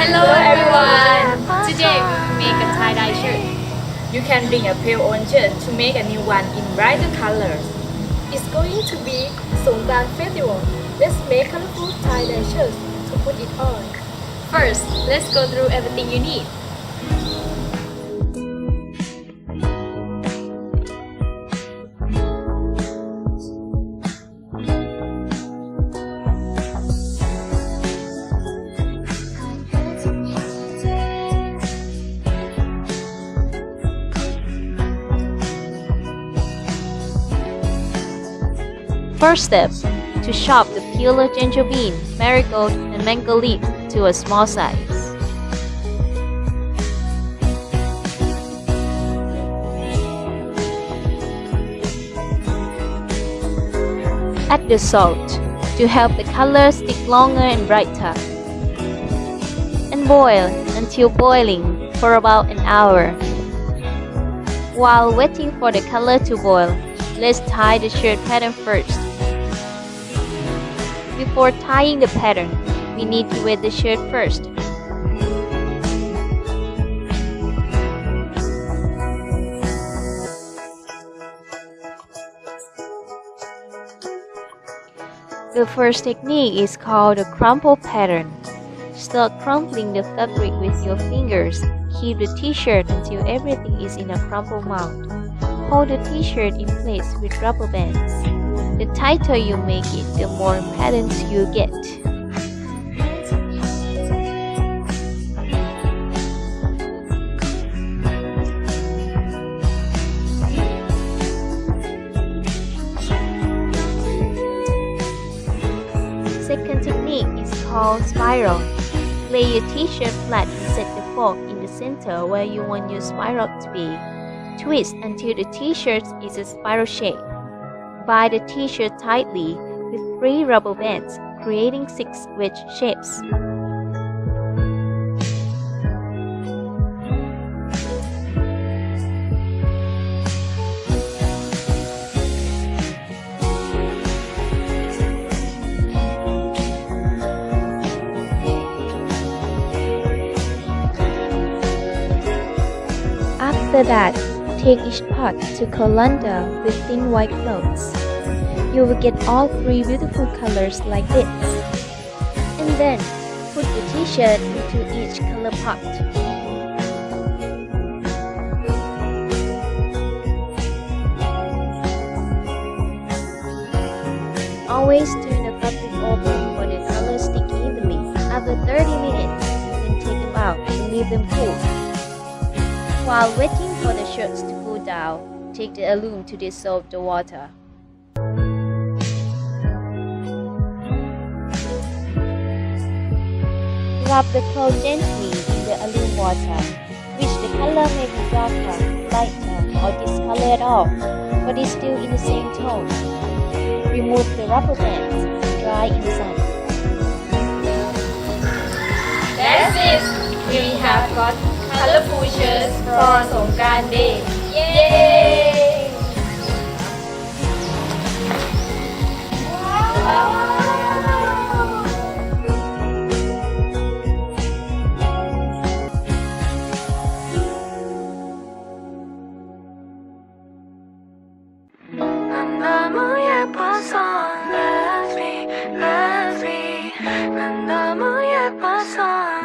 Hello everyone! Today we will make a tie-dye shirt. You can bring a pale orange shirt to make a new one in brighter colors. It's going to be Songkran Festival. Let's make colorful tie-dye shirts to put it on. First, let's go through everything you need. First step, to chop the peel of ginger bean, marigold, and mango leaf to a small size. Add the salt to help the color stick longer and brighter. And boil until boiling for about an hour. While waiting for the color to boil, let's tie the shirt pattern first. Before tying the pattern, we need to wet the shirt first. The first technique is called the crumple pattern. Start crumpling the fabric with your fingers. Keep the t-shirt until everything is in a crumple mound. Hold the t-shirt in place with rubber bands. The tighter you make it, the more patterns you get. Second technique is called spiral. Lay your t-shirt flat and set the fork in the center where you want your spiral to be. Twist until the t-shirt is a spiral shape. Bind the t-shirt tightly with 3 rubber bands, creating 6 wedge shapes. After that, take each part to colander with thin white cloths. You will get all 3 beautiful colors like this. And then, put the t-shirt into each color pot. Always turn the fabric over for the colors stick evenly. After 30 minutes, then take them out and leave them cool. While waiting for the shirts to cool down, take the alum to dissolve the water. Rub the cloth gently in the alum water, which the color may be darker, lighter, or discolor at all, but is still in the same tone. Remove the rubber bands and dry in the sun. That's it! We have got colorful shirts for Songkran Day. Yay! Wow! 난 너무 예뻐서 love me, love me. 난 너무 예뻐서